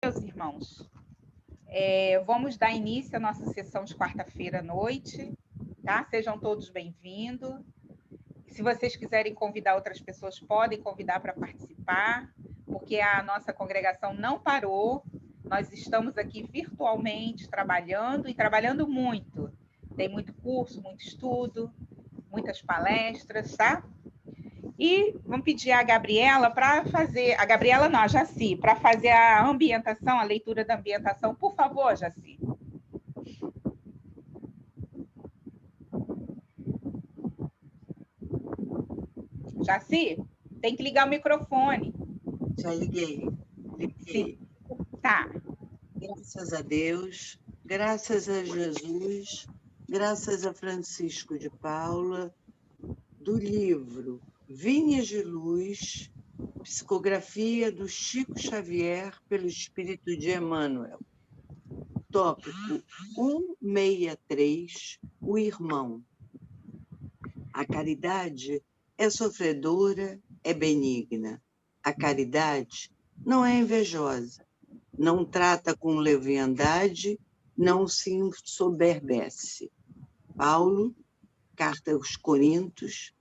Meus irmãos, vamos dar início à nossa sessão de quarta-feira à noite, tá? Sejam todos bem-vindos. Se vocês quiserem convidar outras pessoas, podem convidar para participar, porque a nossa congregação não parou. Nós estamos aqui virtualmente trabalhando e trabalhando muito. Tem muito curso, muito estudo, muitas palestras, tá? E vamos pedir a Gabriela para fazer, a Gabriela não, a Jaci, para fazer a ambientação, a leitura da ambientação. Por favor, Jaci. Jaci, tem que ligar o microfone. Já liguei. Sim. Tá. Graças a Deus, graças a Jesus, graças a Francisco de Paula, do livro Vinhas de Luz, psicografia do Chico Xavier pelo Espírito de Emmanuel. Tópico 163, o irmão. A caridade é sofredora, é benigna. A caridade não é invejosa, não trata com leviandade, não se ensoberbece. Paulo, Carta aos Coríntios,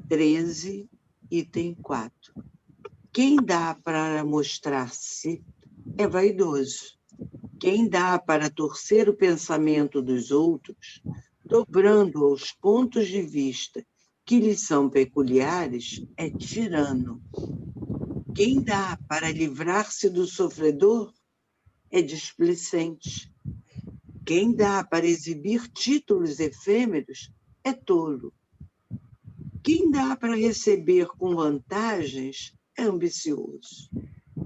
13, item 4. Quem dá para mostrar-se é vaidoso. Quem dá para torcer o pensamento dos outros, dobrando aos pontos de vista que lhes são peculiares, é tirano. Quem dá para livrar-se do sofredor é displicente. Quem dá para exibir títulos efêmeros é tolo. Quem dá para receber com vantagens é ambicioso.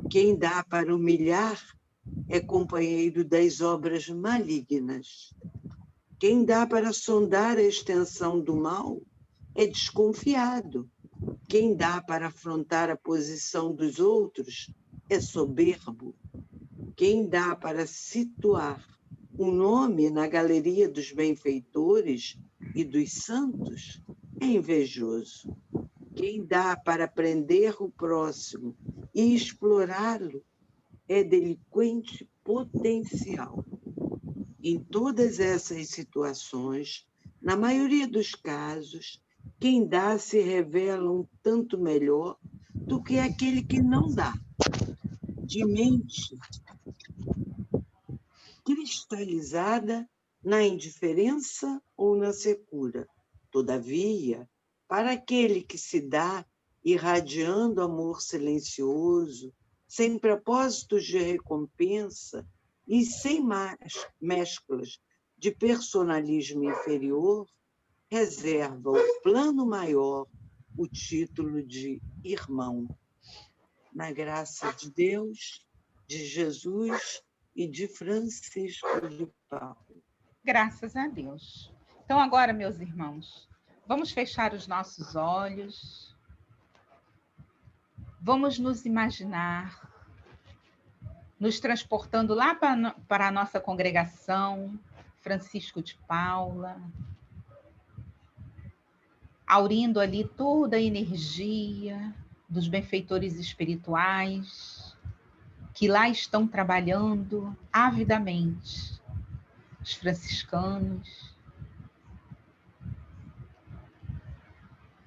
Quem dá para humilhar é companheiro das obras malignas. Quem dá para sondar a extensão do mal é desconfiado. Quem dá para afrontar a posição dos outros é soberbo. Quem dá para situar um nome na galeria dos benfeitores e dos santos é invejoso. Quem dá para prender o próximo e explorá-lo é delinquente potencial. Em todas essas situações, na maioria dos casos, quem dá se revela um tanto melhor do que aquele que não dá. De mente cristalizada na indiferença ou na secura. Todavia, para aquele que se dá irradiando amor silencioso, sem propósitos de recompensa e sem mesclas de personalismo inferior, reserva o plano maior o título de irmão. Na graça de Deus, de Jesus e de Francisco de Paulo. Graças a Deus. Então, agora, meus irmãos, vamos fechar os nossos olhos. Vamos nos imaginar, nos transportando lá para a nossa congregação, Francisco de Paula, aurindo ali toda a energia dos benfeitores espirituais, que lá estão trabalhando avidamente, os franciscanos.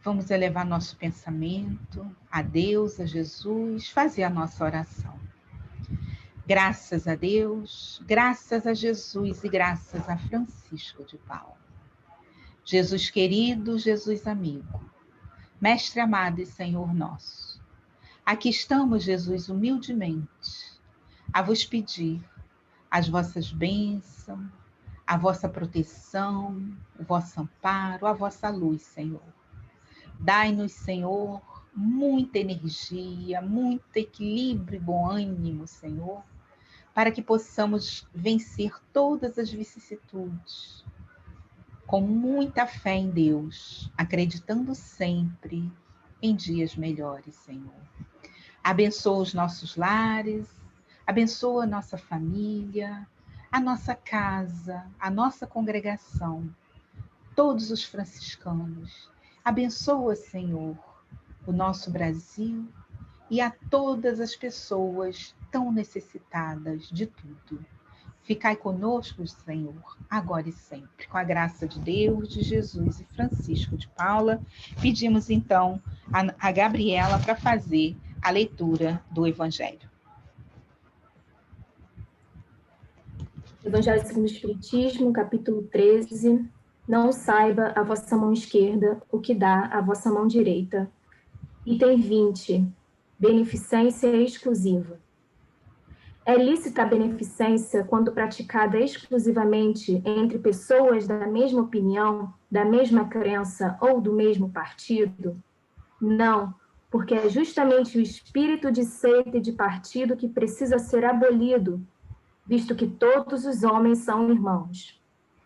Vamos elevar nosso pensamento a Deus, a Jesus, fazer a nossa oração. Graças a Deus, graças a Jesus e graças a Francisco de Paula. Jesus querido, Jesus amigo, Mestre amado e Senhor nosso, aqui estamos, Jesus, humildemente, a vos pedir as vossas bênçãos, a vossa proteção, o vosso amparo, a vossa luz, Senhor. Dai-nos, Senhor, muita energia, muito equilíbrio e bom ânimo, Senhor, para que possamos vencer todas as vicissitudes, com muita fé em Deus, acreditando sempre em dias melhores, Senhor. Abençoa os nossos lares, abençoa a nossa família, a nossa casa, a nossa congregação, todos os franciscanos. Abençoa, Senhor, o nosso Brasil e a todas as pessoas tão necessitadas de tudo. Ficai conosco, Senhor, agora e sempre. Com a graça de Deus, de Jesus e Francisco de Paula, pedimos então a Gabriela para fazer a leitura do Evangelho. Evangelho segundo o Espiritismo, capítulo 13. Não saiba a vossa mão esquerda o que dá a vossa mão direita. Item 20. Beneficência exclusiva. É lícita a beneficência quando praticada exclusivamente entre pessoas da mesma opinião, da mesma crença ou do mesmo partido? Não, porque é justamente o espírito de seita e de partido que precisa ser abolido, visto que todos os homens são irmãos.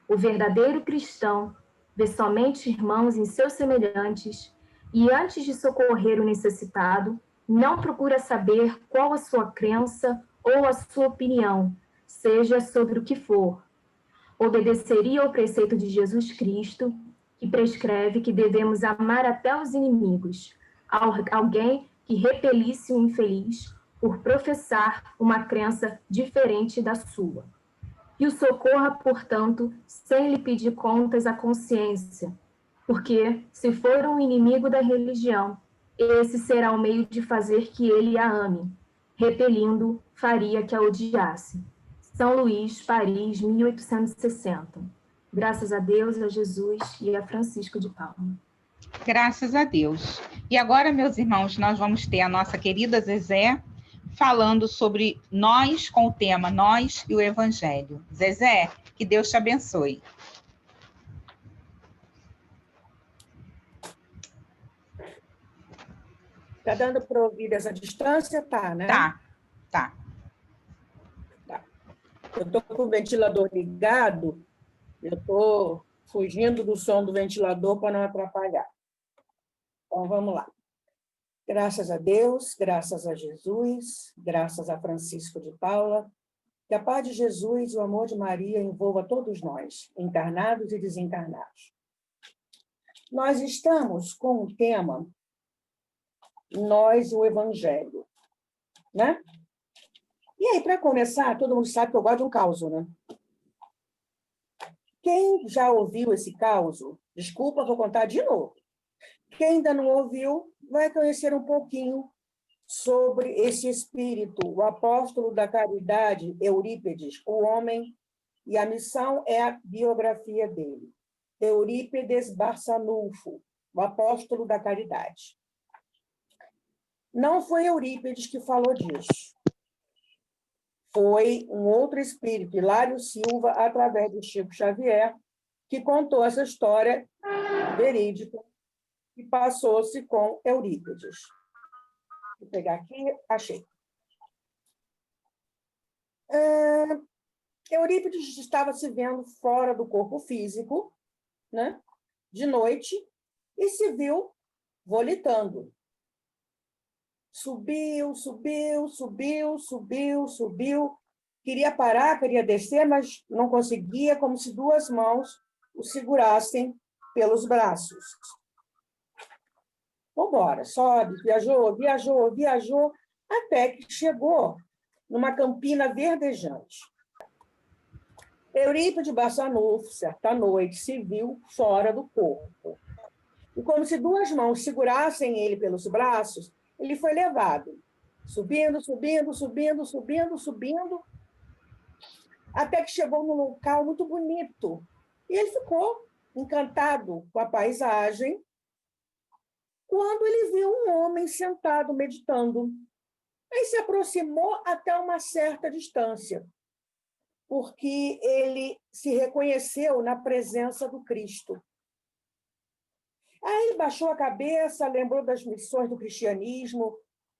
O verdadeiro cristão vê somente irmãos em seus semelhantes e, antes de socorrer o necessitado, não procura saber qual a sua crença ou a sua opinião, seja sobre o que for. Obedeceria ao preceito de Jesus Cristo, que prescreve que devemos amar até os inimigos, alguém que repelisse o infeliz por professar uma crença diferente da sua. E o socorra, portanto, sem lhe pedir contas à consciência, porque, se for um inimigo da religião, esse será o meio de fazer que ele a ame. Repelindo, faria que a odiasse. São Luís, Paris, 1860. Graças a Deus, a Jesus e a Francisco de Paula. Graças a Deus. E agora, meus irmãos, nós vamos ter a nossa querida Zezé falando sobre nós, com o tema Nós e o Evangelho. Zezé, que Deus te abençoe. Tá dando para ouvir essa distância? Tá, né? Tá. Eu estou com o ventilador ligado, eu estou fugindo do som do ventilador para não atrapalhar. Então, vamos lá. Graças a Deus, graças a Jesus, graças a Francisco de Paula, que a paz de Jesus e o amor de Maria envolva todos nós, encarnados e desencarnados. Nós estamos com o tema Nós e o Evangelho, né? E aí, para começar, todo mundo sabe que eu gosto de um caos, né? Quem já ouviu esse caos, desculpa, vou contar de novo. Quem ainda não ouviu, vai conhecer um pouquinho sobre esse espírito, o apóstolo da caridade, Eurípides, o homem, e a missão é a biografia dele. Eurípides Barçanufo, o apóstolo da caridade. Não foi Eurípides que falou disso. Foi um outro espírito, Hilário Silva, através do Chico Xavier, que contou essa história verídica que passou-se com Eurípides. Vou pegar aqui, achei. Eurípides estava se vendo fora do corpo físico, né, de noite, e se viu volitando. Subiu. Queria parar, queria descer, mas não conseguia, como se duas mãos o segurassem pelos braços. Vamos embora, sobe, viajou, até que chegou numa campina verdejante. Eurípides Barçanufo, certa noite, se viu fora do corpo. E como se duas mãos segurassem ele pelos braços, ele foi levado, subindo, até que chegou num local muito bonito. E ele ficou encantado com a paisagem, quando ele viu um homem sentado meditando. Aí se aproximou até uma certa distância, porque ele se reconheceu na presença do Cristo. Aí ele baixou a cabeça, lembrou das missões do cristianismo,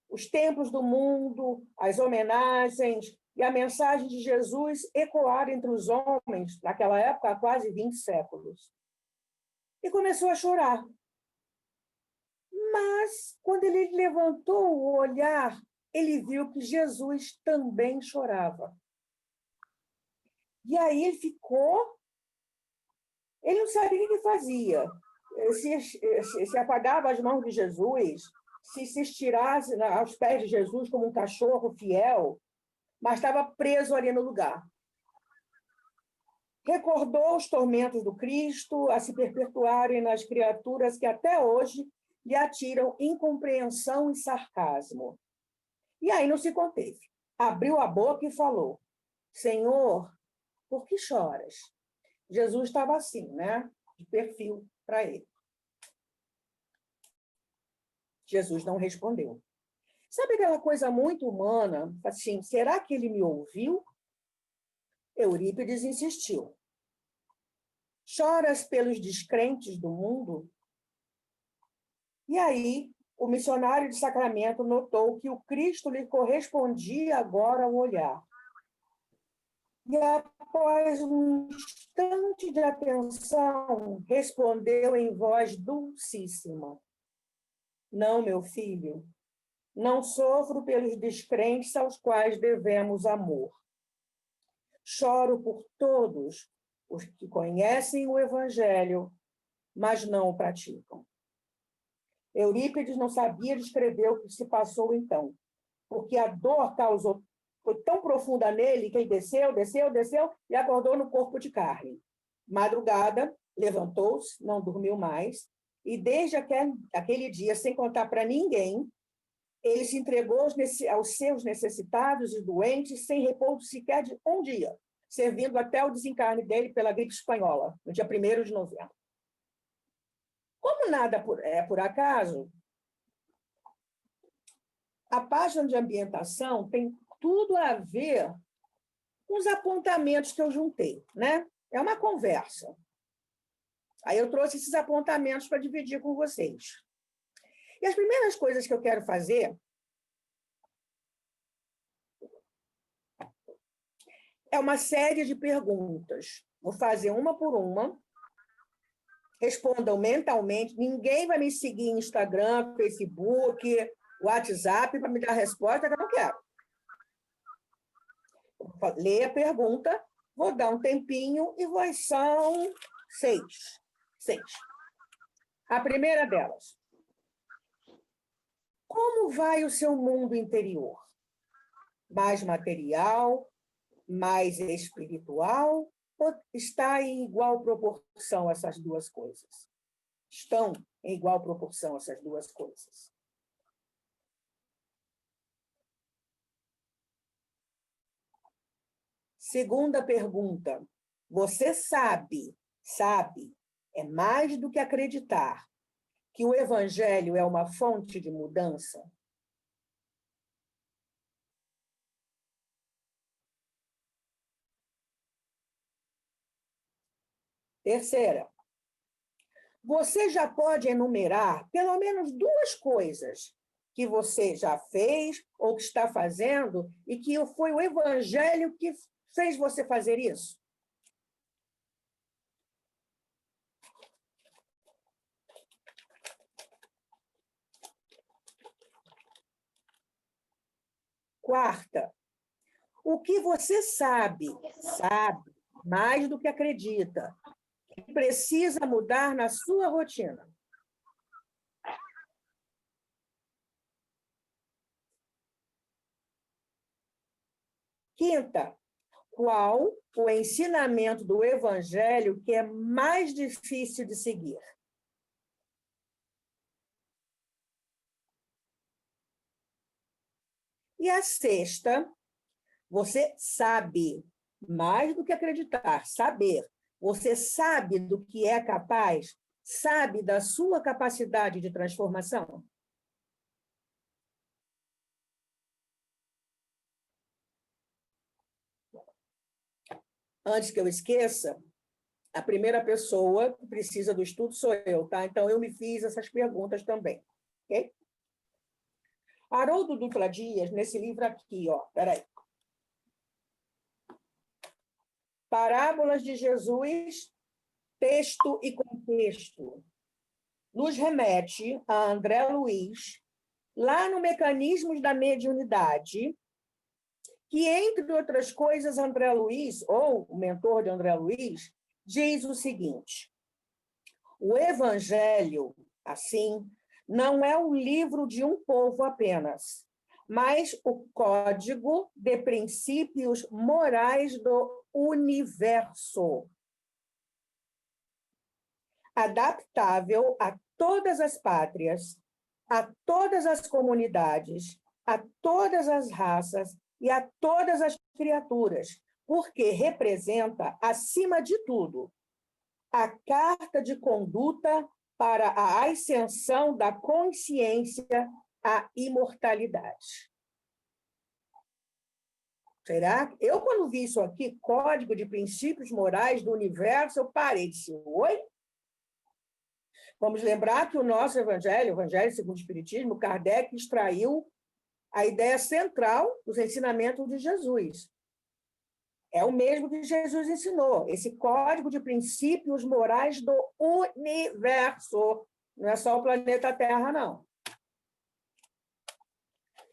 os templos do mundo, as homenagens e a mensagem de Jesus ecoaram entre os homens, naquela época, há quase 20 séculos. E começou a chorar. Mas, quando ele levantou o olhar, ele viu que Jesus também chorava. E aí ele ficou... Ele não sabia o que fazia. Se apagava as mãos de Jesus, se estirasse aos pés de Jesus como um cachorro fiel, mas estava preso ali no lugar. Recordou os tormentos do Cristo a se perpetuarem nas criaturas que até hoje lhe atiram incompreensão e sarcasmo. E aí não se conteve. Abriu a boca e falou: Senhor, por que choras? Jesus estava assim, né? De perfil para ele. Jesus não respondeu. Sabe aquela coisa muito humana? Assim, será que ele me ouviu? Eurípides insistiu. Choras pelos descrentes do mundo? E aí, o missionário de Sacramento notou que o Cristo lhe correspondia agora ao olhar. E após um instante de atenção, respondeu em voz dulcíssima: Não, meu filho, não sofro pelos descrentes aos quais devemos amor. Choro por todos os que conhecem o Evangelho, mas não o praticam. Eurípides não sabia descrever o que se passou então, porque a dor foi tão profunda nele que ele desceu e acordou no corpo de carne. Madrugada, levantou-se, não dormiu mais, e desde aquele dia, sem contar para ninguém, ele se entregou aos seus necessitados e doentes sem repouso sequer de um dia, servindo até o desencarne dele pela gripe espanhola, no dia 1º de novembro. Como nada é por acaso, a página de ambientação tem tudo a ver com os apontamentos que eu juntei, né? É uma conversa. Aí eu trouxe esses apontamentos para dividir com vocês. E as primeiras coisas que eu quero fazer é uma série de perguntas. Vou fazer uma por uma. Respondam mentalmente. Ninguém vai me seguir em Instagram, Facebook, WhatsApp para me dar resposta que eu não quero. Leia a pergunta, vou dar um tempinho e são 6. A primeira delas. Como vai o seu mundo interior? Mais material, mais espiritual, ou está em igual proporção essas duas coisas? Estão em igual proporção essas duas coisas. Segunda pergunta. Você sabe, é mais do que acreditar, que o Evangelho é uma fonte de mudança? Terceira. Você já pode enumerar pelo menos 2 coisas que você já fez ou que está fazendo e que foi o Evangelho que fez você fazer isso? Quarta, o que você sabe, mais do que acredita, que precisa mudar na sua rotina? Quinta, qual o ensinamento do Evangelho que é mais difícil de seguir? E a sexta, você sabe, mais do que acreditar, saber. Você sabe do que é capaz? Sabe da sua capacidade de transformação? Antes que eu esqueça, a primeira pessoa que precisa do estudo sou eu, tá? Então, eu me fiz essas perguntas também, ok? Haroldo Dutra Dias, nesse livro aqui, ó, peraí. Parábolas de Jesus, texto e contexto. Nos remete a André Luiz, lá no Mecanismos da Mediunidade, que, entre outras coisas, André Luiz, ou o mentor de André Luiz, diz o seguinte: o Evangelho, assim, não é um livro de um povo apenas, mas o código de princípios morais do universo, adaptável a todas as pátrias, a todas as comunidades, a todas as raças e a todas as criaturas, porque representa, acima de tudo, a carta de conduta para a ascensão da consciência à imortalidade. Será? Eu, quando vi isso aqui, Código de Princípios Morais do Universo, eu parei e disse, oi? Vamos lembrar que o nosso Evangelho, o Evangelho segundo o Espiritismo, Kardec extraiu a ideia central dos ensinamentos de Jesus. É o mesmo que Jesus ensinou, esse código de princípios morais do universo. Não é só o planeta Terra, não.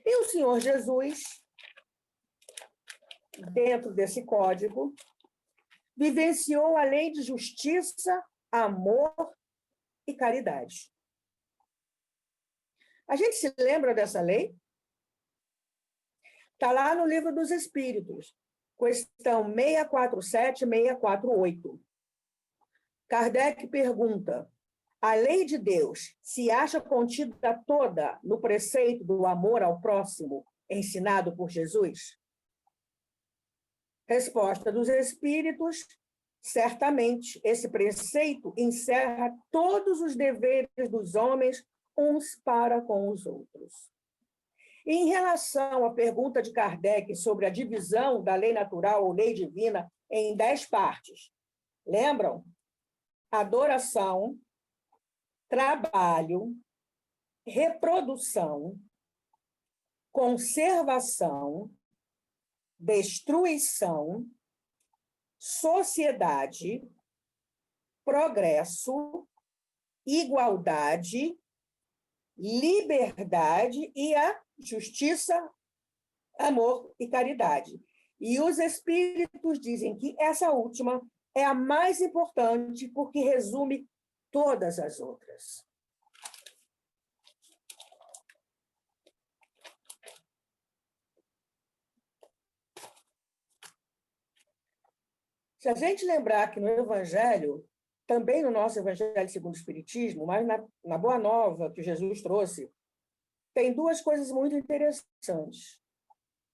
E o Senhor Jesus, dentro desse código, vivenciou a lei de justiça, amor e caridade. A gente se lembra dessa lei? Está lá no Livro dos Espíritos, questão 647 e 648. Kardec pergunta: a lei de Deus se acha contida toda no preceito do amor ao próximo ensinado por Jesus? Resposta dos Espíritos: certamente, esse preceito encerra todos os deveres dos homens uns para com os outros. Em relação à pergunta de Kardec sobre a divisão da lei natural ou lei divina em 10 partes, lembram? Adoração, trabalho, reprodução, conservação, destruição, sociedade, progresso, igualdade, liberdade e a justiça, amor e caridade. E os espíritos dizem que essa última é a mais importante porque resume todas as outras. Se a gente lembrar que no Evangelho, também no nosso Evangelho segundo o Espiritismo, mas na Boa Nova que Jesus trouxe, tem duas coisas muito interessantes.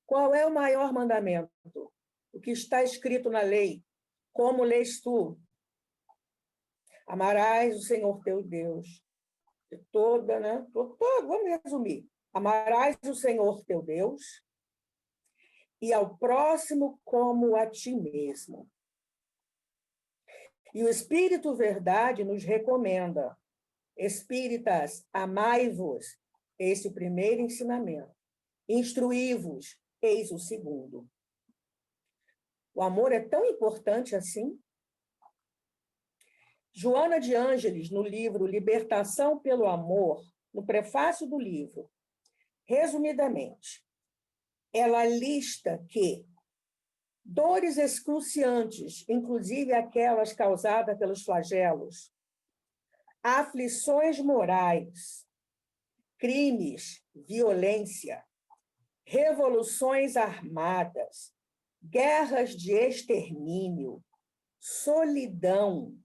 Qual é o maior mandamento? O que está escrito na lei? Como lês tu? Amarás o Senhor teu Deus. Toda, né? Vamos resumir. Amarás o Senhor teu Deus e ao próximo como a ti mesmo. E o Espírito Verdade nos recomenda: espíritas, amai-vos, esse é o primeiro ensinamento. Instruí-vos, eis o segundo. O amor é tão importante assim? Joana de Ângeles, no livro Libertação pelo Amor, no prefácio do livro, resumidamente, ela lista que dores excruciantes, inclusive aquelas causadas pelos flagelos, aflições morais, crimes, violência, revoluções armadas, guerras de extermínio, solidão,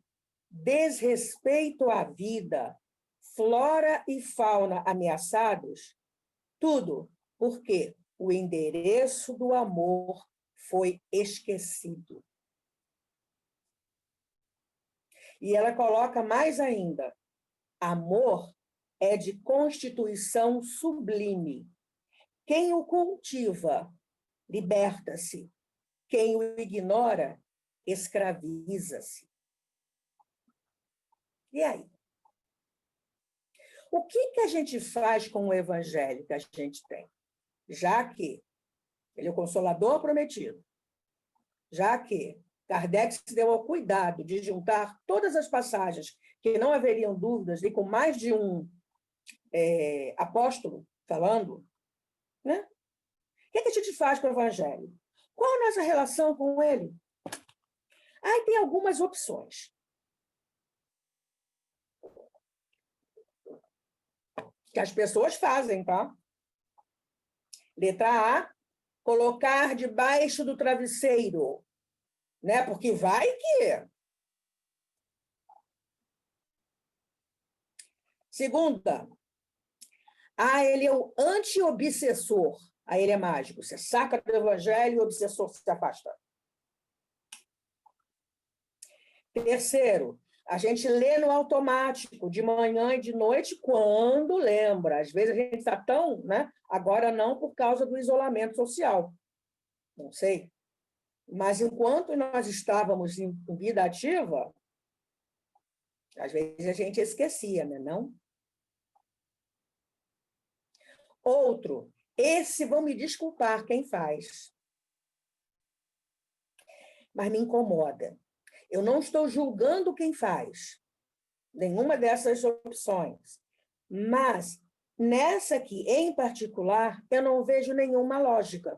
desrespeito à vida, flora e fauna ameaçados, tudo porque o endereço do amor foi esquecido. E ela coloca mais ainda: amor é de constituição sublime. Quem o cultiva, liberta-se. Quem o ignora, escraviza-se. E aí? O que a gente faz com o evangelho que a gente tem? Já que ele é o Consolador prometido, já que Kardec se deu ao cuidado de juntar todas as passagens que não haveriam dúvidas, e com mais de um apóstolo falando, né? O que a gente faz com o Evangelho? Qual a nossa relação com ele? Aí tem algumas opções. Que as pessoas fazem, tá? Letra A, colocar debaixo do travesseiro, né? Porque vai que... Segunda, ele é o anti-obsessor. Ele é mágico. Você saca do evangelho e o obsessor se afasta. Terceiro, a gente lê no automático, de manhã e de noite, quando lembra. Às vezes a gente está tão, né? Agora não por causa do isolamento social. Não sei. Mas enquanto nós estávamos em vida ativa, às vezes a gente esquecia, né? Não? Outro, esse vão me desculpar quem faz. Mas me incomoda. Eu não estou julgando quem faz nenhuma dessas opções. Mas nessa aqui, em particular, eu não vejo nenhuma lógica.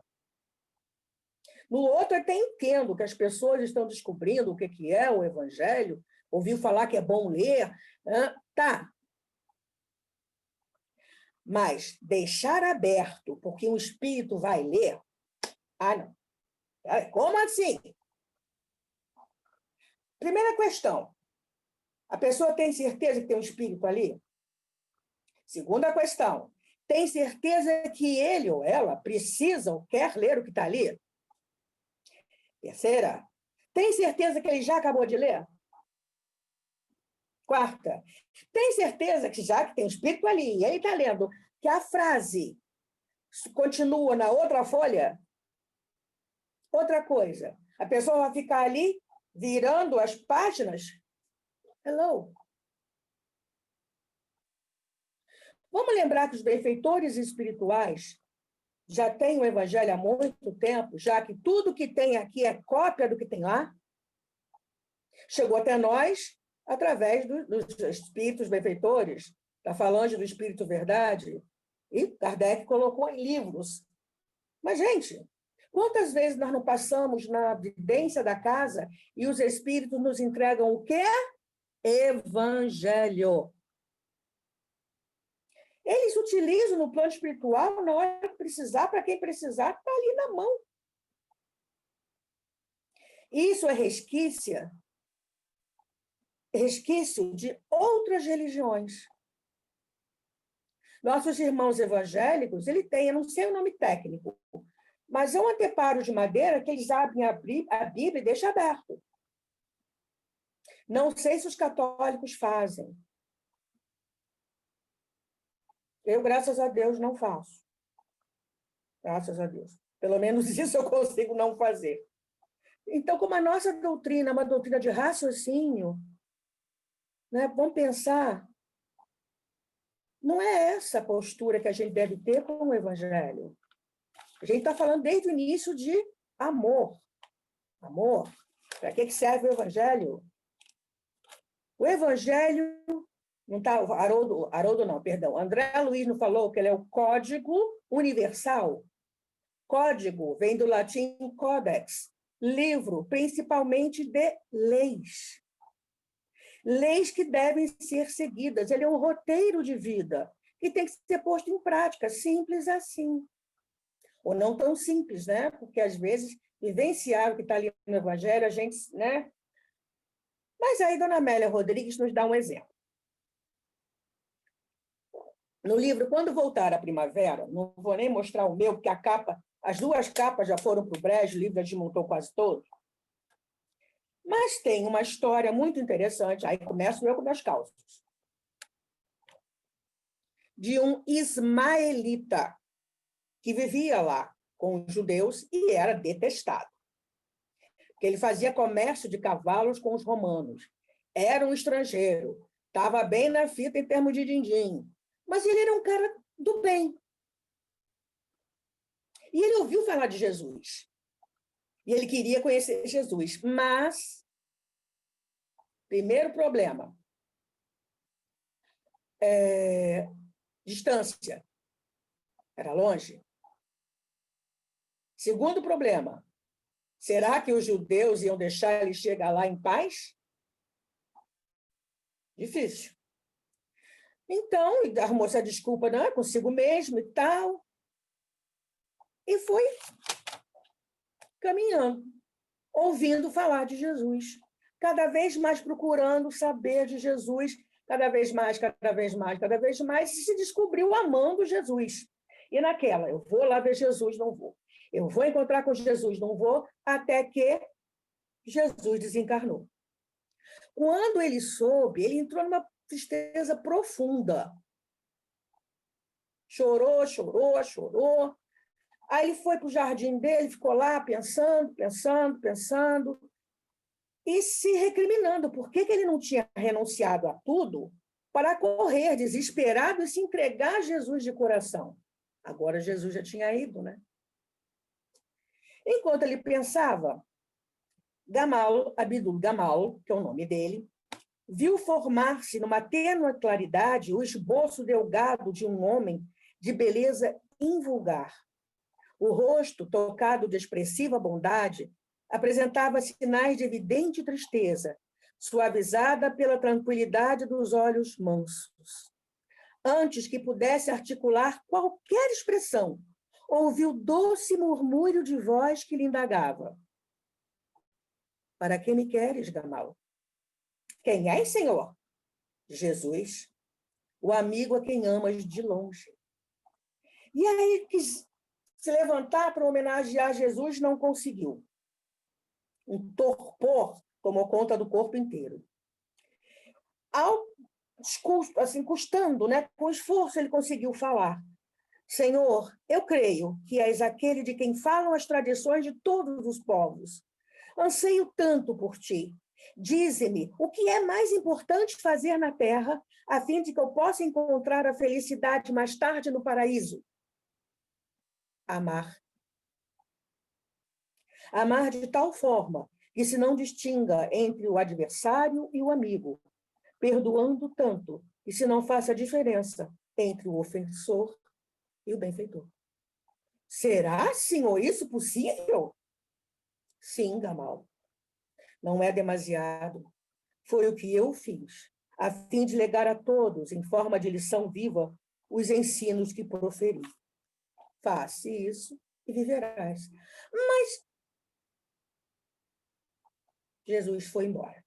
No outro, eu até entendo que as pessoas estão descobrindo o que é o evangelho, ouviu falar que é bom ler, né? Tá. Mas deixar aberto, porque um espírito vai ler? Não. Como assim? Primeira questão. A pessoa tem certeza que tem um espírito ali? Segunda questão. Tem certeza que ele ou ela precisa ou quer ler o que está ali? Terceira. Tem certeza que ele já acabou de ler? Quarta. Tem certeza que já que tem um espírito ali, e ele está lendo, que a frase continua na outra folha? Outra coisa. A pessoa vai ficar ali virando as páginas? Hello. Vamos lembrar que os benfeitores espirituais já têm o evangelho há muito tempo, já que tudo que tem aqui é cópia do que tem lá. Chegou até nós através dos espíritos benfeitores, da falange do Espírito Verdade, e Kardec colocou em livros. Mas, gente, quantas vezes nós não passamos na vidência da casa e os espíritos nos entregam o quê? Evangelho. Eles utilizam no plano espiritual na hora que precisar, para quem precisar, está ali na mão. Isso é resquício de outras religiões. Nossos irmãos evangélicos, ele tem, eu não sei o nome técnico, mas é um anteparo de madeira que eles abrem a Bíblia e deixam aberto. Não sei se os católicos fazem. Eu, graças a Deus, não faço. Graças a Deus. Pelo menos isso eu consigo não fazer. Então, como a nossa doutrina é uma doutrina de raciocínio, né, vamos pensar, não é essa a postura que a gente deve ter com o Evangelho. A gente está falando desde o início de amor. Amor. Para que serve o Evangelho? O Evangelho, não está, Haroldo não, perdão, André Luiz não falou que ele é o código universal. Código vem do latim codex, livro, principalmente de leis. Leis que devem ser seguidas. Ele é um roteiro de vida que tem que ser posto em prática, simples assim. Ou não tão simples, né? Porque, às vezes, vivenciar o que está ali no Evangelho, a gente, né? Mas aí, dona Amélia Rodrigues nos dá um exemplo. No livro Quando Voltar à Primavera, não vou nem mostrar o meu, porque a capa, as duas capas já foram para o brejo, o livro já desmontou quase todo. Mas tem uma história muito interessante, aí começo eu com meus cálculos, de um ismaelita que vivia lá com os judeus e era detestado. Porque ele fazia comércio de cavalos com os romanos. Era um estrangeiro, estava bem na fita em termos de din-din. Mas ele era um cara do bem. E ele ouviu falar de Jesus. E ele queria conhecer Jesus. Mas, primeiro problema, distância. Era longe. Segundo problema, será que os judeus iam deixar ele chegar lá em paz? Difícil. Então, arrumou essa desculpa, não, consigo mesmo e tal. e foi caminhando, ouvindo falar de Jesus, cada vez mais procurando saber de Jesus, cada vez mais, cada vez mais, cada vez mais, e se descobriu amando Jesus. E naquela, eu vou lá ver Jesus, não vou. Eu vou encontrar com Jesus, não vou, até que Jesus desencarnou. Quando ele soube, ele entrou numa tristeza profunda. Chorou, chorou, chorou. Aí ele foi para o jardim dele, ficou lá pensando, pensando, pensando, e se recriminando. Por que ele não tinha renunciado a tudo para correr desesperado e se entregar a Jesus de coração? Agora Jesus já tinha ido, né? Enquanto ele pensava, Gamal, Abdul Gamal, que é o nome dele, viu formar-se numa tênue claridade o esboço delgado de um homem de beleza invulgar. O rosto, tocado de expressiva bondade, apresentava sinais de evidente tristeza, suavizada pela tranquilidade dos olhos mansos. Antes que pudesse articular qualquer expressão, ouviu doce murmúrio de voz que lhe indagava. Para que me queres, Gamal? Quem és, Senhor? Jesus, o amigo a quem amas de longe. E aí quis se levantar para homenagear Jesus, não conseguiu. Um torpor tomou conta do corpo inteiro. Assim, custando, né? Com esforço, ele conseguiu falar. Senhor, eu creio que és aquele de quem falam as tradições de todos os povos. Anseio tanto por ti. Dize-me o que é mais importante fazer na terra, a fim de que eu possa encontrar a felicidade mais tarde no paraíso. Amar. Amar de tal forma que se não distinga entre o adversário e o amigo, perdoando tanto que se não faça diferença entre o ofensor e o benfeitor. Será, Senhor, isso possível? Sim, Gamal. Não é demasiado. Foi o que eu fiz, a fim de legar a todos, em forma de lição viva, os ensinos que proferi. Faça isso e viverás. Mas Jesus foi embora.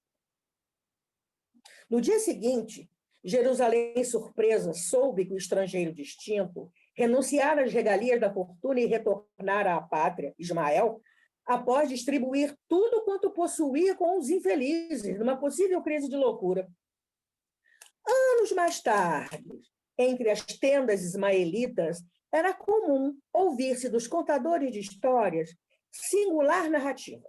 No dia seguinte, Jerusalém, surpresa, soube que o estrangeiro distinto renunciara às regalias da fortuna e retornara à pátria, Ismael, após distribuir tudo quanto possuía com os infelizes, numa possível crise de loucura. Anos mais tarde, entre as tendas ismaelitas, era comum ouvir-se dos contadores de histórias singular narrativa.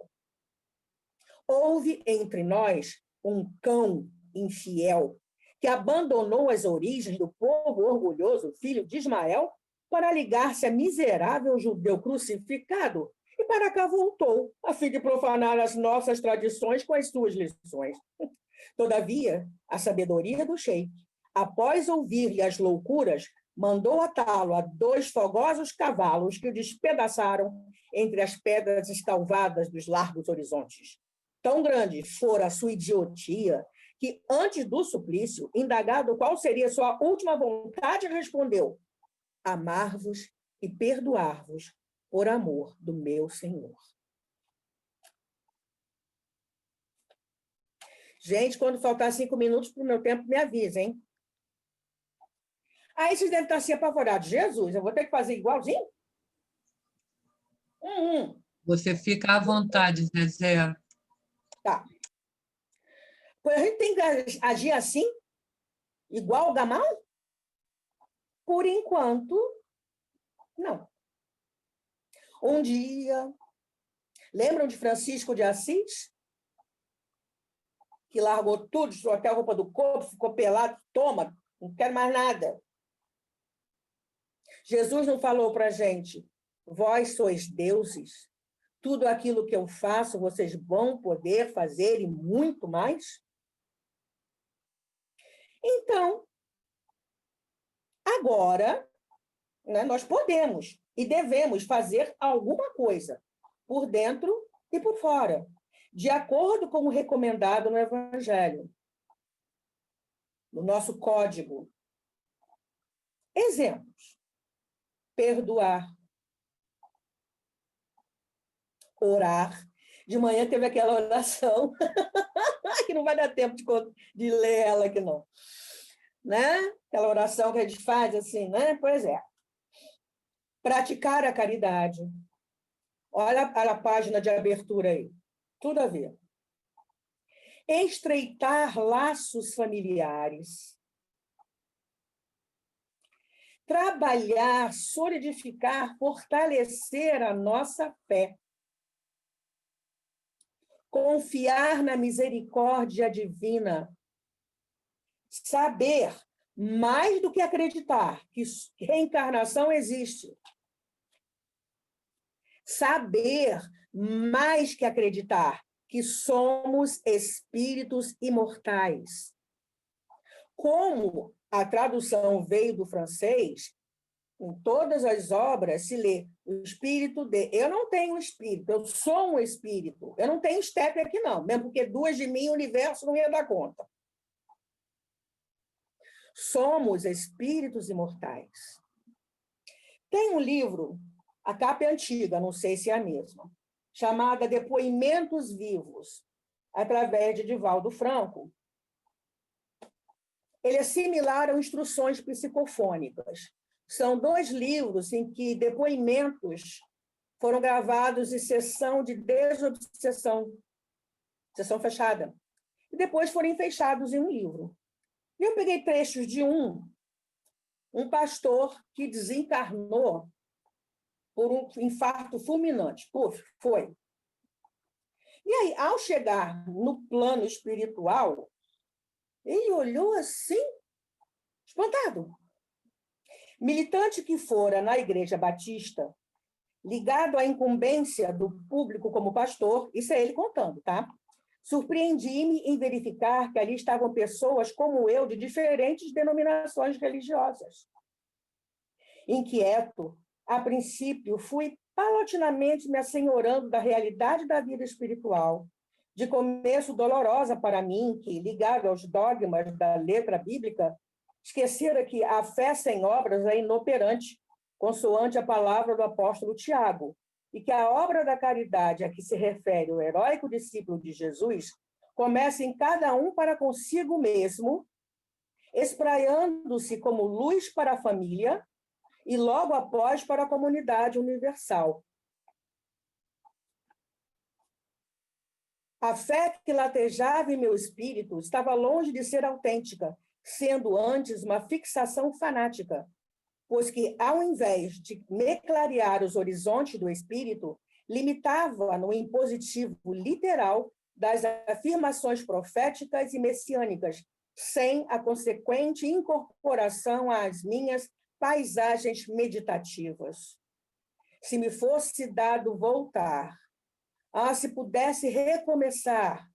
Houve entre nós um cão infiel que abandonou as origens do povo orgulhoso, filho de Ismael, para ligar-se a miserável judeu crucificado e para cá voltou, a fim de profanar as nossas tradições com as suas lições. Todavia, a sabedoria do sheik, após ouvir-lhe as loucuras, mandou atá-lo a 2 fogosos cavalos que o despedaçaram entre as pedras escalvadas dos largos horizontes. Tão grande fora a sua idiotia que, antes do suplício, indagado qual seria sua última vontade, respondeu: amar-vos e perdoar-vos por amor do meu Senhor. Gente, quando faltar 5 minutos para o meu tempo, me avisa, hein? Aí vocês devem estar assim apavorados. Jesus, eu vou ter que fazer igualzinho? Você fica à vontade, Zezé. Tá. Pois a gente tem que agir assim? Igual o Gamal? Por enquanto, não. Um dia, lembram de Francisco de Assis? Que largou tudo, tirou até a roupa do corpo, ficou pelado, toma, não quero mais nada. Jesus não falou para a gente, vós sois deuses, tudo aquilo que eu faço, vocês vão poder fazer e muito mais? Então, agora, né, nós podemos e devemos fazer alguma coisa, por dentro e por fora, de acordo com o recomendado no Evangelho, no nosso código. Exemplos: perdoar, orar. De manhã teve aquela oração, que não vai dar tempo de ler ela aqui, não. Né? Aquela oração que a gente faz assim, né? Pois é. Praticar a caridade. Olha a página de abertura aí. Tudo a ver. Estreitar laços familiares. Trabalhar, solidificar, fortalecer a nossa fé. Confiar na misericórdia divina. Saber, mais do que acreditar, que reencarnação existe. Saber, mais que acreditar, que somos espíritos imortais. Como a tradução veio do francês, em todas as obras se lê o espírito de... Eu não tenho espírito, eu sou um espírito. Eu não tenho estepe aqui, não, mesmo porque duas de mim o universo não ia dar conta. Somos espíritos imortais. Tem um livro, a capa é antiga, não sei se é a mesma, chamada Depoimentos Vivos, através de Divaldo Franco. Ele é similar a Instruções Psicofônicas. São 2 livros em que depoimentos foram gravados em sessão de desobsessão, sessão fechada, e depois foram fechados em um livro. Eu peguei trechos de um pastor que desencarnou por um infarto fulminante. Puf, foi. E aí, ao chegar no plano espiritual, ele olhou assim, espantado. Militante que fora na Igreja Batista, ligado à incumbência do público como pastor, isso é ele contando, tá? Surpreendi-me em verificar que ali estavam pessoas como eu, de diferentes denominações religiosas. Inquieto, a princípio, fui paulatinamente me assenhorando da realidade da vida espiritual, de começo dolorosa para mim, que, ligado aos dogmas da letra bíblica, esquecera que a fé sem obras é inoperante, consoante a palavra do apóstolo Tiago, e que a obra da caridade a que se refere o heróico discípulo de Jesus começa em cada um para consigo mesmo, espraiando-se como luz para a família e logo após para a comunidade universal. A fé que latejava em meu espírito estava longe de ser autêntica, sendo antes uma fixação fanática, pois que, ao invés de me clarear os horizontes do espírito, limitava no impositivo literal das afirmações proféticas e messiânicas, sem a consequente incorporação às minhas paisagens meditativas. Se me fosse dado voltar, se pudesse recomeçar,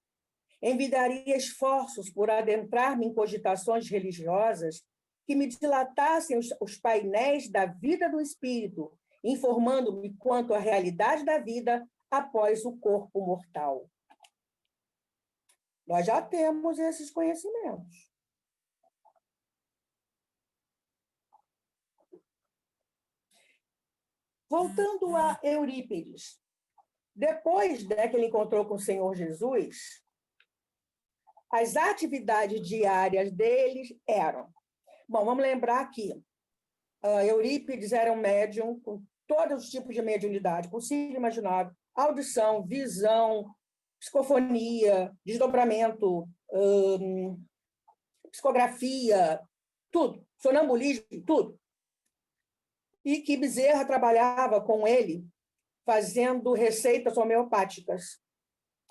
envidaria esforços por adentrar-me em cogitações religiosas que me dilatassem os painéis da vida do espírito, informando-me quanto à realidade da vida após o corpo mortal. Nós já temos esses conhecimentos. Voltando a Eurípides, depois que ele encontrou com o Senhor Jesus, as atividades diárias deles eram... Bom, vamos lembrar aqui, Eurípides era um médium com todos os tipos de mediunidade possível e imaginável, audição, visão, psicofonia, desdobramento, psicografia, tudo, sonambulismo, tudo. E que Bezerra trabalhava com ele fazendo receitas homeopáticas.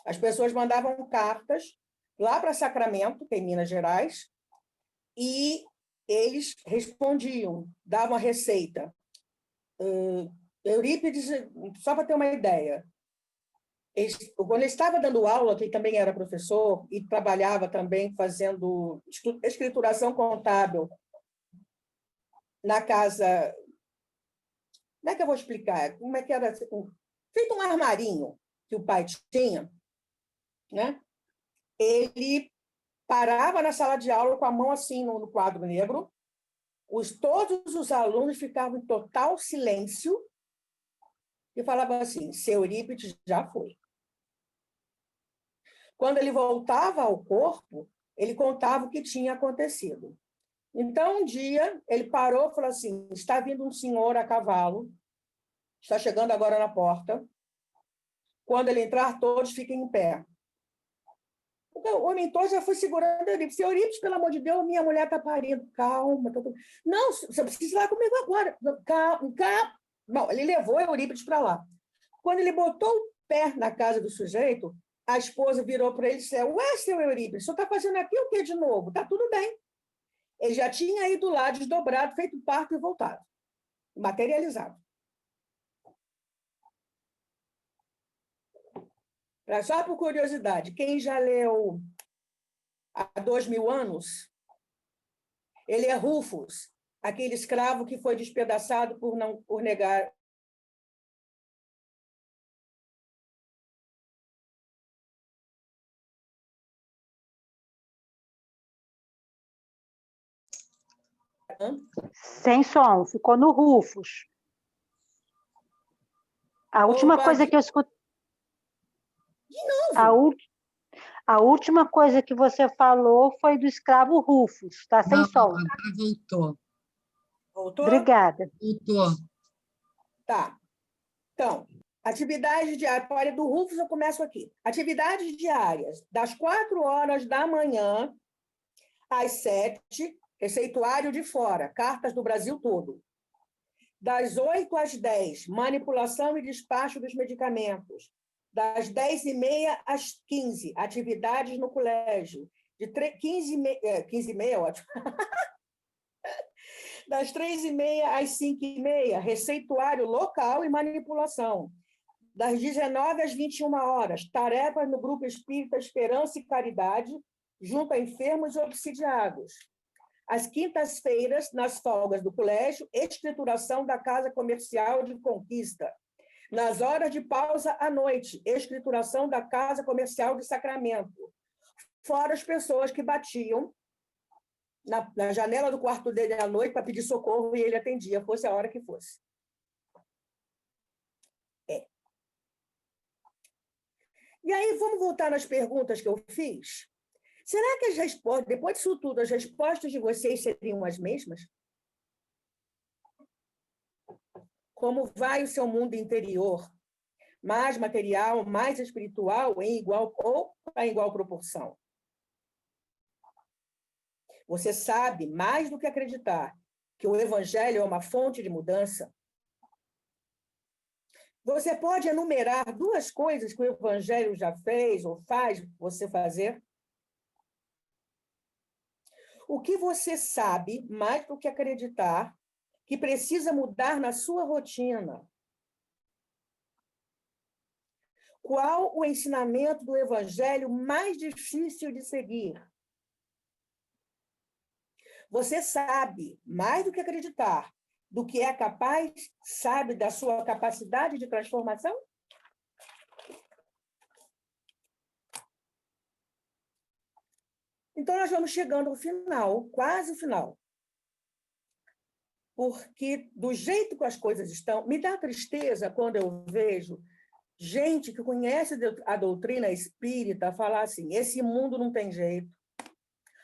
As pessoas mandavam cartas lá para Sacramento, que é em Minas Gerais, e eles respondiam, davam a receita. Eurípides, só para ter uma ideia, quando ele estava dando aula, que ele também era professor e trabalhava também fazendo escrituração contábil na casa... Como é que eu vou explicar? Como é que era? Feito um armarinho que o pai tinha, né? Ele parava na sala de aula com a mão assim no quadro negro, todos os alunos ficavam em total silêncio e falava assim, seu Eurípides já foi. Quando ele voltava ao corpo, ele contava o que tinha acontecido. Então, um dia, ele parou e falou assim, está vindo um senhor a cavalo, está chegando agora na porta. Quando ele entrar, todos fiquem em pé. Então, o mentor já foi segurando Eurípides. Eurípides, pelo amor de Deus, minha mulher está parindo. Calma. Não, você precisa ir lá comigo agora. Calma, calma. Bom, ele levou Eurípides para lá. Quando ele botou o pé na casa do sujeito, a esposa virou para ele e disse, ué, seu Eurípides, o senhor está fazendo aqui o quê de novo? Está tudo bem. Ele já tinha ido lá, desdobrado, feito parto e voltado. Materializado. Só por curiosidade, quem já leu há 2000 anos, ele é Rufus, aquele escravo que foi despedaçado por negar. Sem som, ficou no Rufus. A última coisa que eu escutei. De novo? A última coisa que você falou foi do escravo Rufus, está sem som. Agora voltou. Voltou? Obrigada. Voltou. Tá. Então, atividades diárias. Olha, do Rufus eu começo aqui. Atividades diárias, das 4h da manhã às 7h, receituário de fora, cartas do Brasil todo. Das 8 às 10, manipulação e despacho dos medicamentos. Das 10h30 às 15, atividades no colégio. De 15h30, ótimo. Das 3h30 às 5h30, receituário local e manipulação. Das 19 às 21 horas, tarefas no Grupo Espírita Esperança e Caridade, junto a enfermos e obsidiados. Às quintas-feiras, nas folgas do colégio, escrituração da Casa Comercial de Conquista. Nas horas de pausa à noite, escrituração da Casa Comercial de Sacramento. Fora as pessoas que batiam na janela do quarto dele à noite para pedir socorro e ele atendia, fosse a hora que fosse. E aí, vamos voltar nas perguntas que eu fiz? Será que as respostas, depois disso tudo, as respostas de vocês seriam as mesmas? Como vai o seu mundo interior? Mais material, mais espiritual, em igual proporção? Você sabe, mais do que acreditar, que o Evangelho é uma fonte de mudança? Você pode enumerar 2 coisas que o Evangelho já fez ou faz você fazer? O que você sabe, mais do que acreditar, que precisa mudar na sua rotina? Qual o ensinamento do Evangelho mais difícil de seguir? Você sabe, mais do que acreditar, do que é capaz, sabe da sua capacidade de transformação? Então, nós vamos chegando ao final, quase o final. Porque, do jeito que as coisas estão, me dá tristeza quando eu vejo gente que conhece a doutrina espírita falar assim, esse mundo não tem jeito,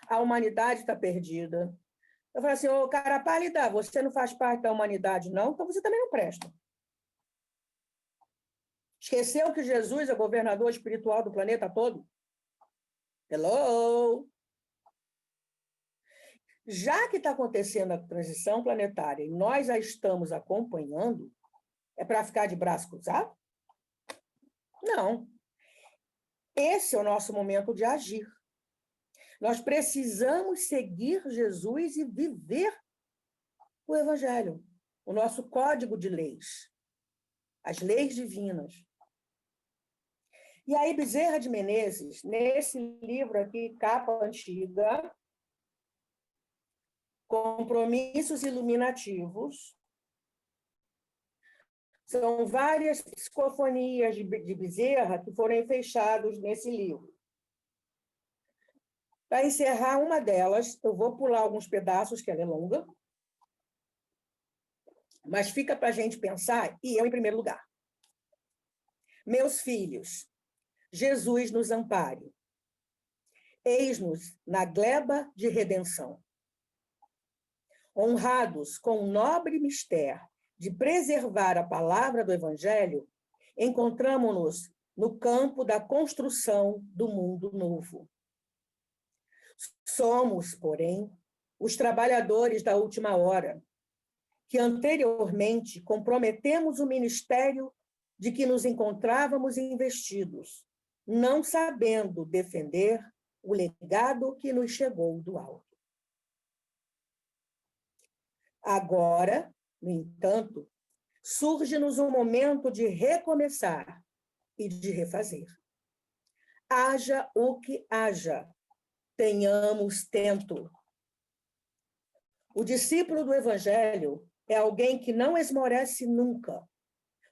a humanidade está perdida. Eu falo assim, ô, cara pálida, você não faz parte da humanidade, não? Então você também não presta. Esqueceu que Jesus é governador espiritual do planeta todo? Hello? Já que está acontecendo a transição planetária e nós a estamos acompanhando, é para ficar de braço cruzado? Não. Esse é o nosso momento de agir. Nós precisamos seguir Jesus e viver o Evangelho, o nosso código de leis, as leis divinas. E aí, Bezerra de Menezes, nesse livro aqui, capa antiga, Compromissos Iluminativos, são várias psicofonias de Bezerra que foram fechados nesse livro. Para encerrar uma delas, eu vou pular alguns pedaços, que ela é longa, mas fica para a gente pensar, e eu em primeiro lugar. Meus filhos, Jesus nos ampare. Eis-nos na gleba de redenção. Honrados com o nobre mistério de preservar a palavra do Evangelho, encontramo-nos no campo da construção do mundo novo. Somos, porém, os trabalhadores da última hora, que anteriormente comprometemos o ministério de que nos encontrávamos investidos, não sabendo defender o legado que nos chegou do alto. Agora, no entanto, surge-nos um momento de recomeçar e de refazer. Haja o que haja, tenhamos tento. O discípulo do Evangelho é alguém que não esmorece nunca,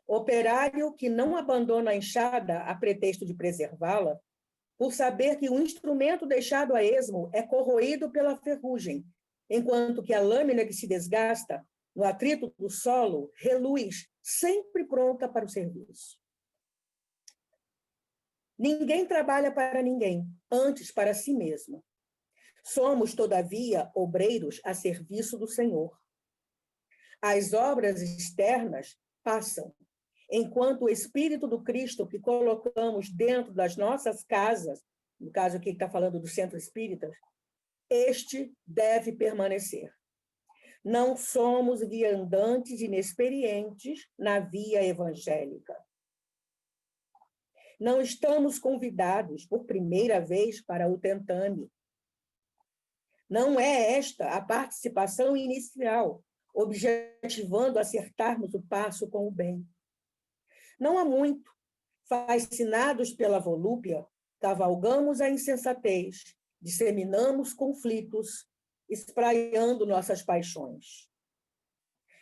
operário que não abandona a enxada a pretexto de preservá-la, por saber que o instrumento deixado a esmo é corroído pela ferrugem, enquanto que a lâmina que se desgasta no atrito do solo reluz, sempre pronta para o serviço. Ninguém trabalha para ninguém, antes para si mesmo. Somos, todavia, obreiros a serviço do Senhor. As obras externas passam, enquanto o Espírito do Cristo que colocamos dentro das nossas casas, no caso aqui que está falando do Centro Espírita, este deve permanecer. Não somos viandantes inexperientes na via evangélica. Não estamos convidados por primeira vez para o tentame. Não é esta a participação inicial, objetivando acertarmos o passo com o bem. Não há muito, fascinados pela volúpia, cavalgamos a insensatez, disseminamos conflitos, espraiando nossas paixões.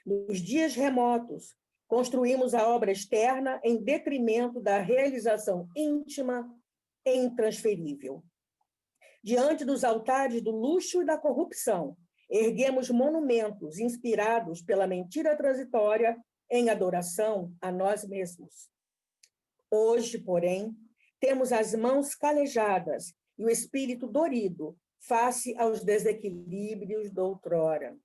Nos dias remotos, construímos a obra externa em detrimento da realização íntima e intransferível. Diante dos altares do luxo e da corrupção, erguemos monumentos inspirados pela mentira transitória em adoração a nós mesmos. Hoje, porém, temos as mãos calejadas e o espírito dorido face aos desequilíbrios doutrora.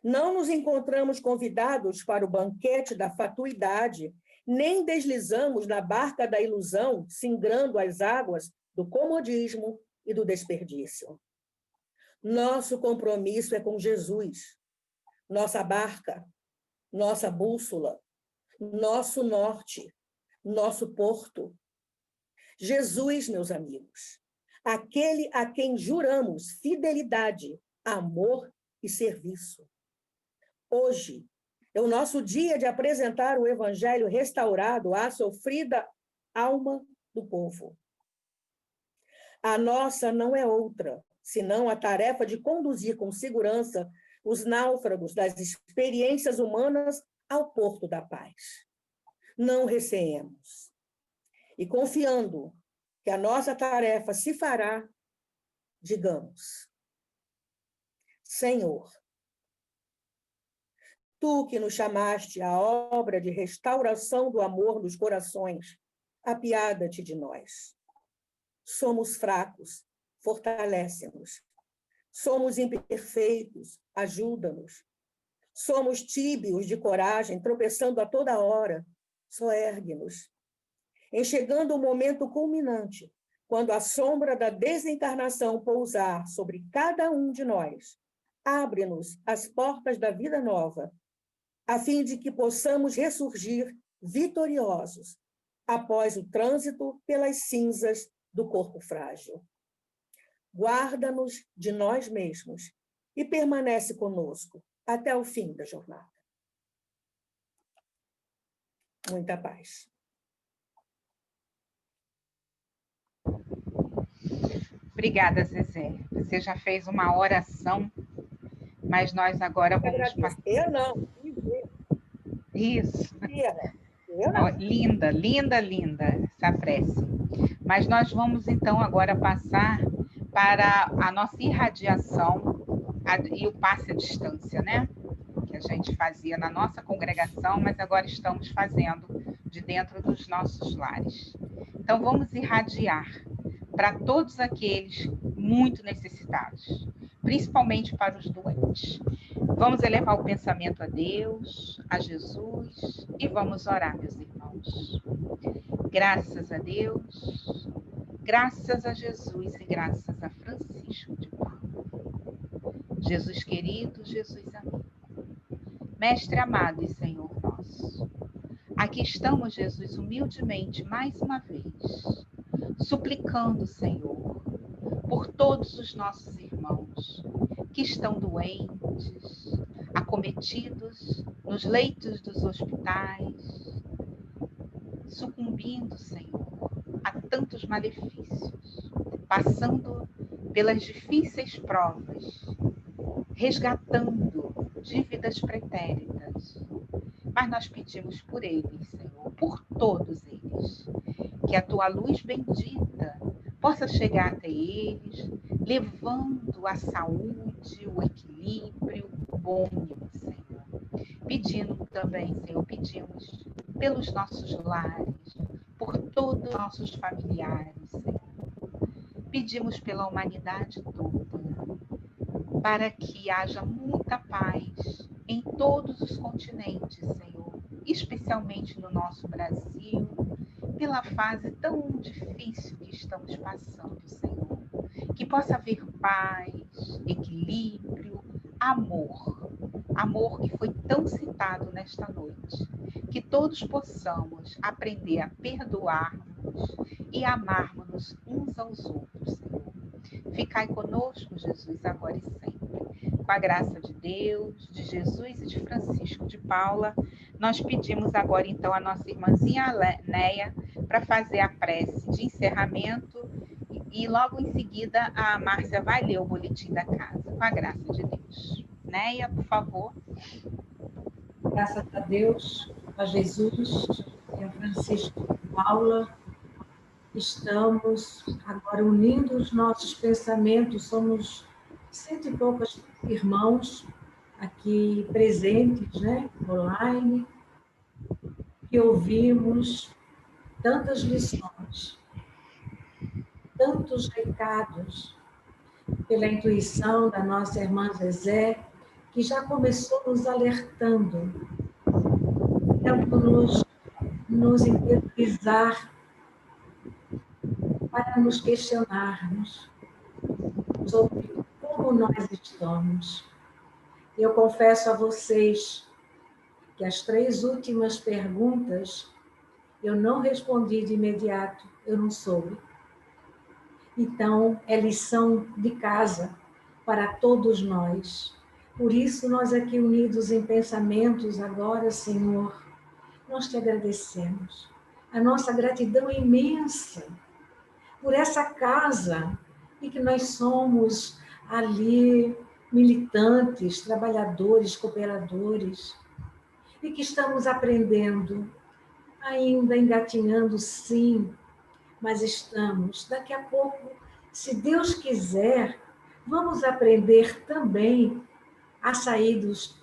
Não nos encontramos convidados para o banquete da fatuidade, nem deslizamos na barca da ilusão, singrando as águas do comodismo e do desperdício. Nosso compromisso é com Jesus, nossa barca, nossa bússola, nosso norte, nosso porto. Jesus, meus amigos, aquele a quem juramos fidelidade, amor e serviço. Hoje é o nosso dia de apresentar o Evangelho restaurado à sofrida alma do povo. A nossa não é outra, senão a tarefa de conduzir com segurança os náufragos das experiências humanas ao porto da paz. Não receemos. E confiando que a nossa tarefa se fará, digamos: Senhor, tu que nos chamaste à obra de restauração do amor nos corações, apiada-te de nós. Somos fracos, fortalece-nos. Somos imperfeitos, ajuda-nos. Somos tíbios de coragem, tropeçando a toda hora, soergue-nos. Em chegando o momento culminante, quando a sombra da desencarnação pousar sobre cada um de nós, abre-nos as portas da vida nova, a fim de que possamos ressurgir vitoriosos após o trânsito pelas cinzas do corpo frágil. Guarda-nos de nós mesmos e permanece conosco até o fim da jornada. Muita paz. Obrigada, Zezé. Você já fez uma oração, mas nós agora vamos passar. Eu não. Isso. Eu não. Linda, linda, linda essa prece. Mas nós vamos, então, agora passar para a nossa irradiação e o passe à distância, né? Que que a gente fazia na nossa congregação, mas agora estamos fazendo de dentro dos nossos lares. Então, vamos irradiar para todos aqueles muito necessitados, principalmente para os doentes. Vamos elevar o pensamento a Deus, a Jesus, e vamos orar, meus irmãos. Graças a Deus, graças a Jesus e graças a Francisco de Paula. Jesus querido, Jesus amigo, Mestre amado e Senhor nosso, aqui estamos, Jesus, humildemente, mais uma vez, suplicando, Senhor, por todos os nossos irmãos que estão doentes, acometidos nos leitos dos hospitais, sucumbindo, Senhor, a tantos malefícios, passando pelas difíceis provas, resgatando dívidas pretéritas. Mas nós pedimos por eles, Senhor, por todos eles, que a tua luz bendita possa chegar até eles, levando a saúde, o equilíbrio, o bom ânimo, Senhor. Pedindo também, Senhor, pedimos pelos nossos lares, por todos os nossos familiares, Senhor. Pedimos pela humanidade toda, para que haja muita paz em todos os continentes, Senhor, especialmente no nosso Brasil, pela fase tão difícil que estamos passando, Senhor. Que possa haver paz, equilíbrio, amor. Amor que foi tão citado nesta noite. Que todos possamos aprender a perdoar-nos e amarmos uns aos outros, Senhor. Ficai conosco, Jesus, agora e sempre. Com a graça de Deus, de Jesus e de Francisco de Paula, nós pedimos agora, então, a nossa irmãzinha Neia para fazer a prece de encerramento e logo em seguida a Márcia vai ler o boletim da casa, com a graça de Deus. Neia, por favor. Graças a Deus, a Jesus e a Francisco de Paula, estamos agora unindo os nossos pensamentos, somos 100 e poucos irmãos aqui presentes, né, online, que ouvimos tantas lições, tantos recados, pela intuição da nossa irmã Zezé, que já começou nos alertando, tentando nos interiorizar para nos questionarmos sobre como nós estamos. Eu confesso a vocês que as 3 últimas perguntas eu não respondi de imediato, eu não soube. Então, é lição de casa para todos nós. Por isso, nós aqui unidos em pensamentos agora, Senhor, nós te agradecemos. A nossa gratidão é imensa por essa casa e que nós somos ali militantes, trabalhadores, cooperadores e que estamos aprendendo, ainda engatinhando, sim, mas estamos. Daqui a pouco, se Deus quiser, vamos aprender também a sair das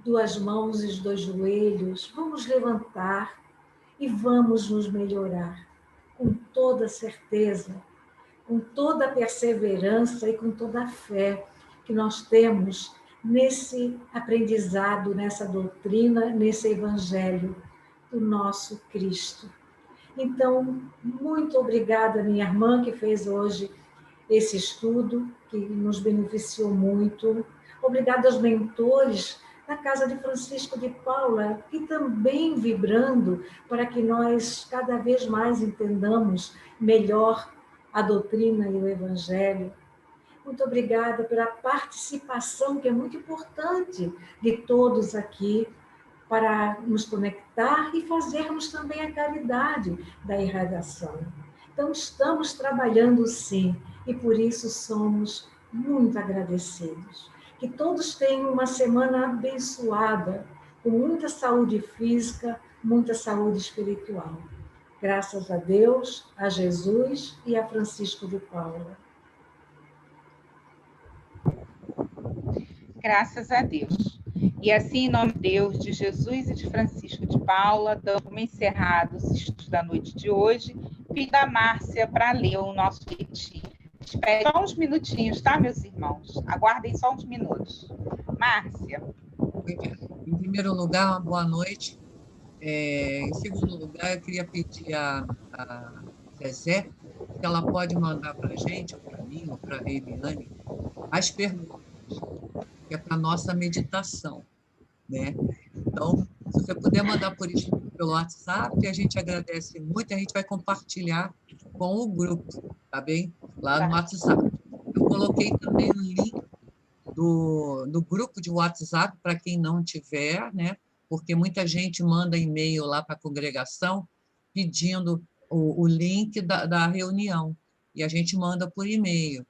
2 mãos e dos 2 joelhos, vamos levantar e vamos nos melhorar, com toda certeza, com toda a perseverança e com toda a fé que nós temos nesse aprendizado, nessa doutrina, nesse evangelho do nosso Cristo. Então, muito obrigada, minha irmã, que fez hoje esse estudo, que nos beneficiou muito. Obrigada aos mentores da Casa de Francisco de Paula, que também vibrando para que nós cada vez mais entendamos melhor a doutrina e o Evangelho. Muito obrigada pela participação, que é muito importante, de todos aqui, para nos conectar e fazermos também a caridade da irradiação. Então, estamos trabalhando sim, e por isso somos muito agradecidos. Que todos tenham uma semana abençoada, com muita saúde física, muita saúde espiritual. Graças a Deus, a Jesus e a Francisco de Paula. Graças a Deus. E assim, em nome de Deus, de Jesus e de Francisco de Paula, dando como encerrados os estudos da noite de hoje, pido a Márcia para ler o nosso retiro. Espere só uns minutinhos, tá, meus irmãos? Aguardem só uns minutos. Márcia. Em primeiro lugar, uma boa noite. Em segundo lugar, eu queria pedir a Zezé se ela pode mandar para a gente, ou para mim, ou para a Eliane, as perguntas, que é para a nossa meditação, né? Então, se você puder mandar por escrito pelo WhatsApp, a gente agradece muito, a gente vai compartilhar com o grupo, tá bem? Lá no WhatsApp. Eu coloquei também o link do grupo de WhatsApp para quem não tiver, né? Porque muita gente manda e-mail lá para a congregação pedindo o link da reunião, e a gente manda por e-mail.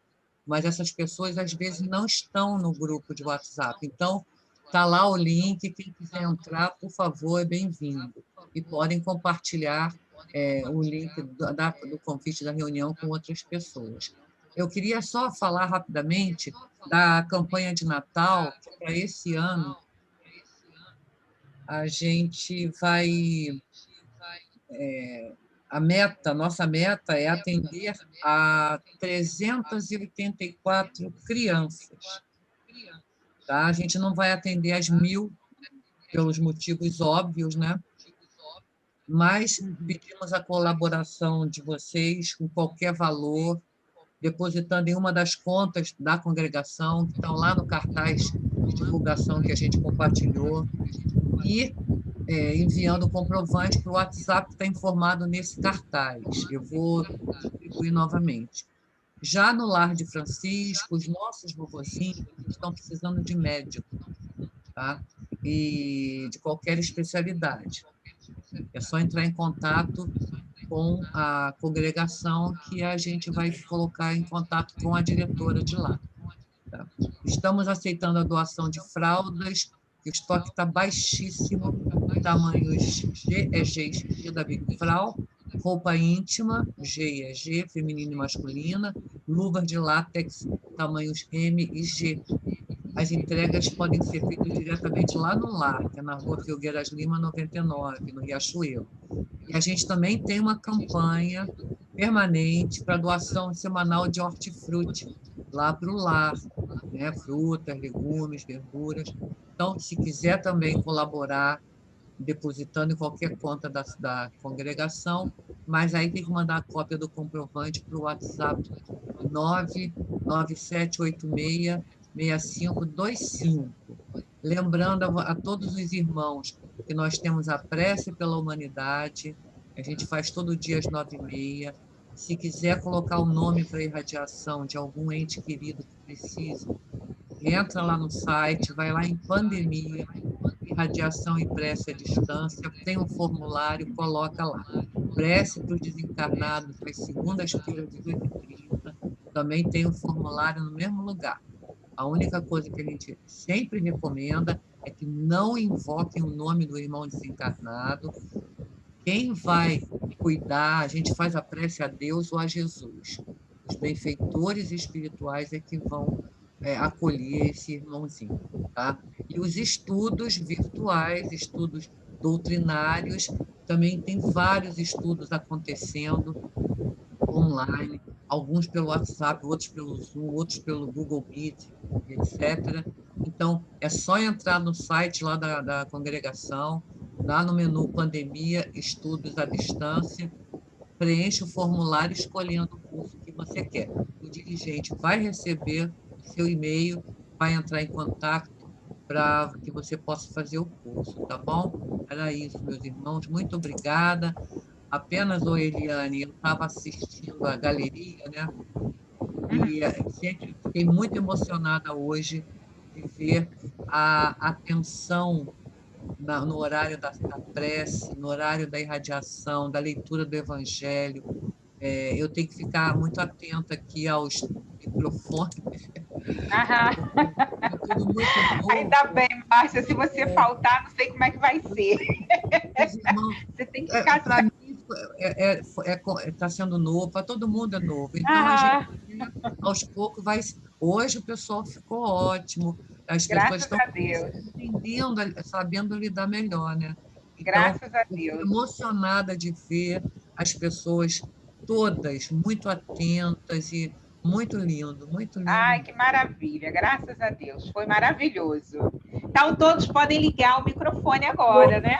Mas essas pessoas, às vezes, não estão no grupo de WhatsApp. Então, está lá o link, quem quiser entrar, por favor, é bem-vindo. E podem compartilhar o link do convite da reunião com outras pessoas. Eu queria só falar rapidamente da campanha de Natal, que para esse ano a gente vai... nossa meta é atender a 384 crianças. Tá? A gente não vai atender as 1.000, pelos motivos óbvios, né? Mas pedimos a colaboração de vocês com qualquer valor, depositando em uma das contas da congregação, que estão lá no cartaz de divulgação que a gente compartilhou, e enviando o comprovante para o WhatsApp que está informado nesse cartaz. Eu vou distribuir novamente. Já no Lar de Francisco, os nossos vovozinhos estão precisando de médico, tá? E de qualquer especialidade. É só entrar em contato com a congregação que a gente vai colocar em contato com a diretora de lá. Tá? Estamos aceitando a doação de fraldas, que o estoque está baixíssimo, tamanhos G é G, G da Big Frau, roupa íntima, G é G, feminina e masculina, luvas de látex, tamanhos M e G. As entregas podem ser feitas diretamente lá no lar, que é na Rua Filgueiras Lima, 99, no Riachuelo. E a gente também tem uma campanha permanente para doação semanal de hortifruti, lá para o lar, né? Frutas, legumes, verduras. Então, se quiser também colaborar, depositando em qualquer conta da congregação, mas aí tem que mandar a cópia do comprovante para o WhatsApp 997866525. Lembrando a todos os irmãos que nós temos a prece pela humanidade, a gente faz todo dia às 9h30. Se quiser colocar o nome para irradiação de algum ente querido que precise, entra lá no site, vai lá em pandemia, irradiação e prece à distância, tem um formulário, coloca lá. Prece para os desencarnados, às segundas-feiras, 18h30, também tem um formulário no mesmo lugar. A única coisa que a gente sempre recomenda é que não invoquem o nome do irmão desencarnado. Quem vai cuidar, a gente faz a prece a Deus ou a Jesus. Os benfeitores espirituais é que vão acolher esse irmãozinho. Tá? E os estudos virtuais, estudos doutrinários, também tem vários estudos acontecendo online, alguns pelo WhatsApp, outros pelo Zoom, outros pelo Google Meet, etc. Então, é só entrar no site lá da congregação, lá no menu Pandemia, Estudos à Distância, preenche o formulário escolhendo o curso que você quer. O dirigente vai receber o seu e-mail, vai entrar em contato para que você possa fazer o curso, tá bom? Era isso, meus irmãos. Muito obrigada. Apenas, Eliane, eu estava assistindo a galeria, né? E sempre fiquei muito emocionada hoje de ver a atenção no horário da prece, no horário da irradiação, da leitura do Evangelho. Eu tenho que ficar muito atenta aqui aos microfones. Tudo muito bom. Ainda bem, Márcia, se você faltar, não sei como é que vai ser. Irmãos, você tem que ficar... Para mim, está sendo novo, para todo mundo é novo. Então, a gente, aos poucos, vai... Hoje o pessoal ficou ótimo, as pessoas Graças estão a Deus. entendendo, sabendo lidar melhor, né? Então, Graças a eu fico Deus. emocionada de ver as pessoas todas muito atentas e muito lindo, muito lindo. Ai, que maravilha. Graças a Deus. Foi maravilhoso. Então, todos podem ligar o microfone agora, né?